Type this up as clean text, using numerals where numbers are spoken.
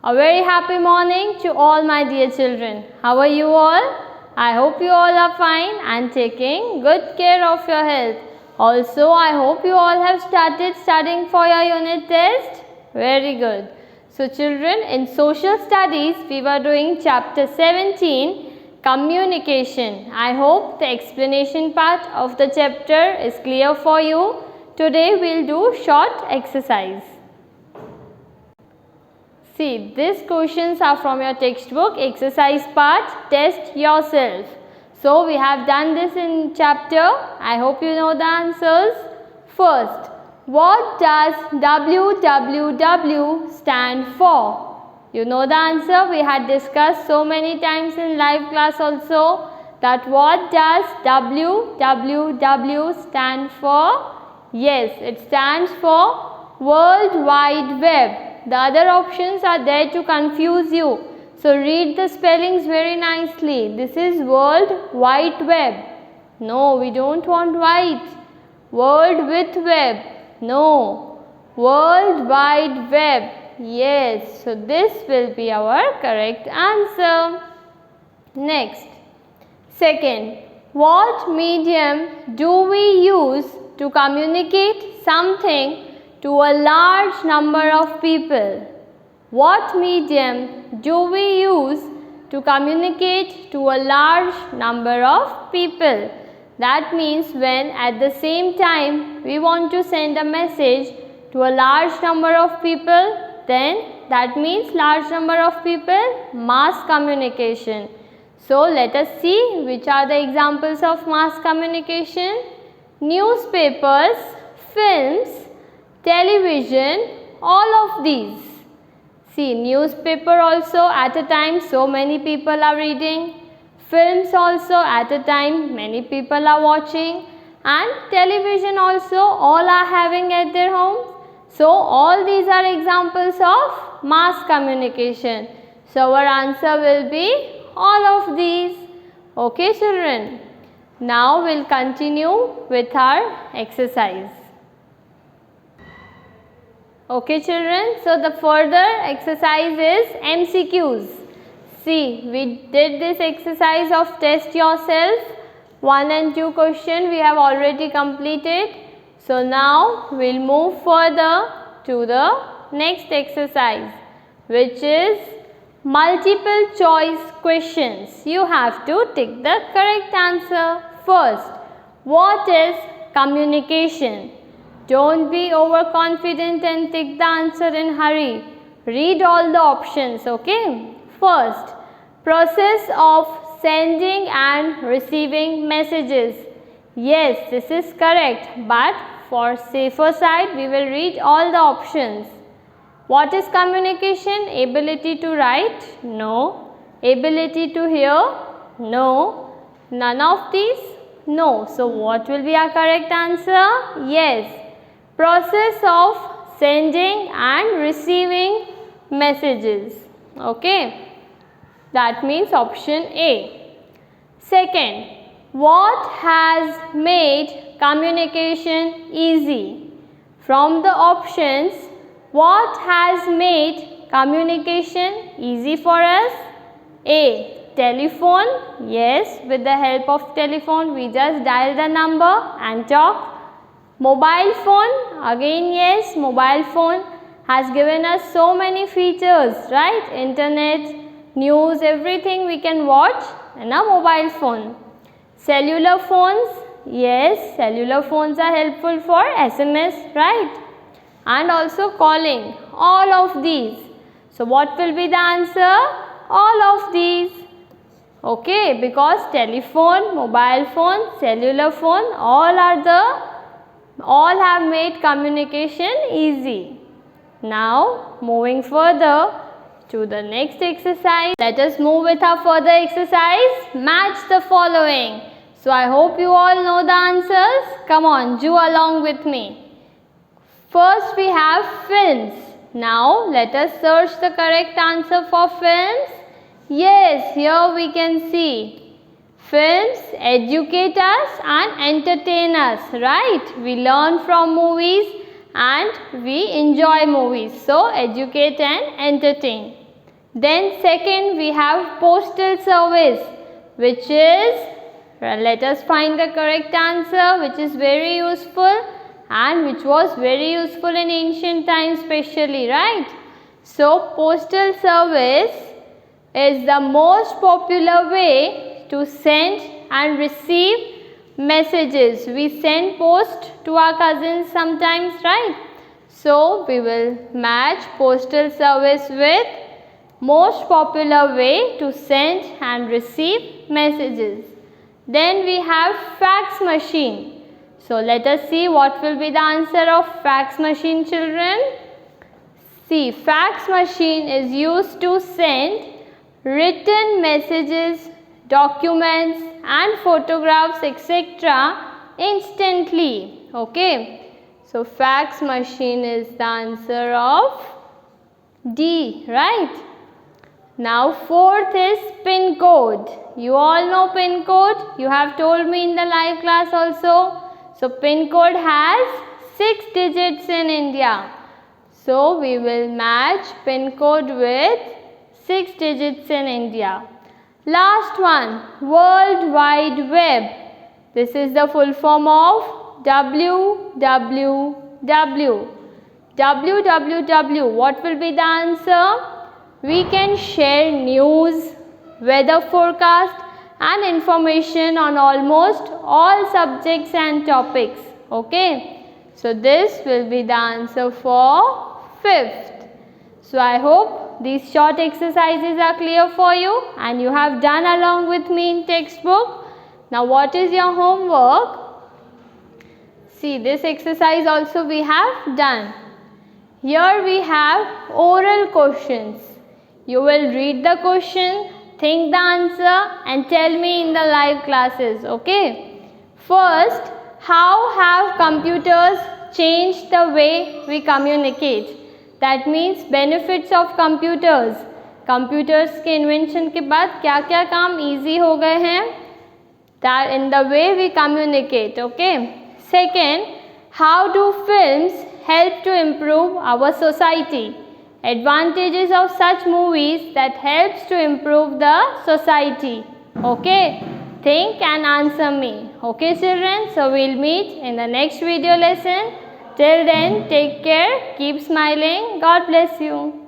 A very happy morning to all my dear children. How are you all? I hope you all are fine and taking good care of your health. Also, I hope you all have started studying for your unit test. Very good. So children, in social studies, we were doing chapter 17, communication. I hope the explanation part of the chapter is clear for you. Today we will do short exercise. See, these questions are from your textbook, exercise part, test yourself. So, we have done this in chapter. I hope you know the answers. First, what does WWW stand for? You know the answer. We had discussed so many times in live class also that what does WWW stand for? Yes, it stands for World Wide Web. The other options are there to confuse you. So, read the spellings very nicely. This is World Wide Web. No, we don't want white. World with web. No. World Wide Web. Yes. So, this will be our correct answer. Next. Second, what medium do we use to communicate something to a large number of people? What medium do we use to communicate to a large number of people? That means when at the same time we want to send a message to a large number of people, then that means large number of people, mass communication. So let us see which are the examples of mass communication. Newspapers, films, television, all of these. See, newspaper also at a time so many people are reading, films also at a time many people are watching, and television also all are having at their homes. So, all these are examples of mass communication. So, our answer will be all of these. Okay, children. Now, we will continue with our exercise. Okay children, so the further exercise is MCQs. See, we did this exercise of test yourself. 1 and 2 question we have already completed. So now we will move further to the next exercise, which is multiple choice questions. You have to tick the correct answer. First, what is communication? Don't be overconfident and tick the answer in hurry. Read all the options, okay? First, process of sending and receiving messages. Yes, this is correct, but for safer side, we will read all the options. What is communication? Ability to write? No. Ability to hear? No. None of these? No. So, what will be our correct answer? Yes. Process of sending and receiving messages. Okay. That means option A. Second, what has made communication easy? From the options, what has made communication easy for us? A. Telephone. Yes, with the help of telephone, we just dial the number and talk. Mobile phone, again yes, mobile phone has given us so many features, right? Internet, news, everything we can watch in a mobile phone. Cellular phones, yes, cellular phones are helpful for SMS, right? And also calling, all of these. So, what will be the answer? All of these. Okay, because telephone, mobile phone, cellular phone, all have made communication easy. Now, moving further to the next exercise. Let us move with our further exercise. Match the following. So, I hope you all know the answers. Come on, do along with me. First, we have films. Now, let us search the correct answer for films. Yes, here we can see. Films educate us and entertain us, right? We learn from movies and we enjoy movies. So, educate and entertain. Then second we have postal service, which is, let us find the correct answer, which is very useful and which was very useful in ancient times especially, right? So postal service is the most popular way to send and receive messages. We send post to our cousins sometimes, right? So we will match postal service with most popular way to send and receive messages. Then we have fax machine. So let us see what will be the answer of fax machine, children. See, fax machine is used to send written messages, documents and photographs etc. instantly. Okay. So fax machine is the answer of D, right? Now fourth is PIN code. You all know PIN code. You have told me in the live class also. So PIN code has 6 digits in India. So we will match PIN code with 6 digits in India. Last one, World Wide Web. This is the full form of WWW. WWW. What will be the answer? We can share news, weather forecast and information on almost all subjects and topics. Okay. So this will be the answer for 5th. So I hope these short exercises are clear for you and you have done along with me in textbook. Now what is your homework? See, this exercise also we have done. Here we have oral questions. You will read the question, think the answer and tell me in the live classes. Okay. First, how have computers changed the way we communicate? That means benefits of computers. Computers के invention के बाद क्या क्या काम easy हो गए हैं? That in the way we communicate. Okay. Second, how do films help to improve our society? Advantages of such movies that helps to improve the society. Okay. Think and answer me. Okay, children. So we'll meet in the next video lesson. Till then, take care. Keep smiling. God bless you.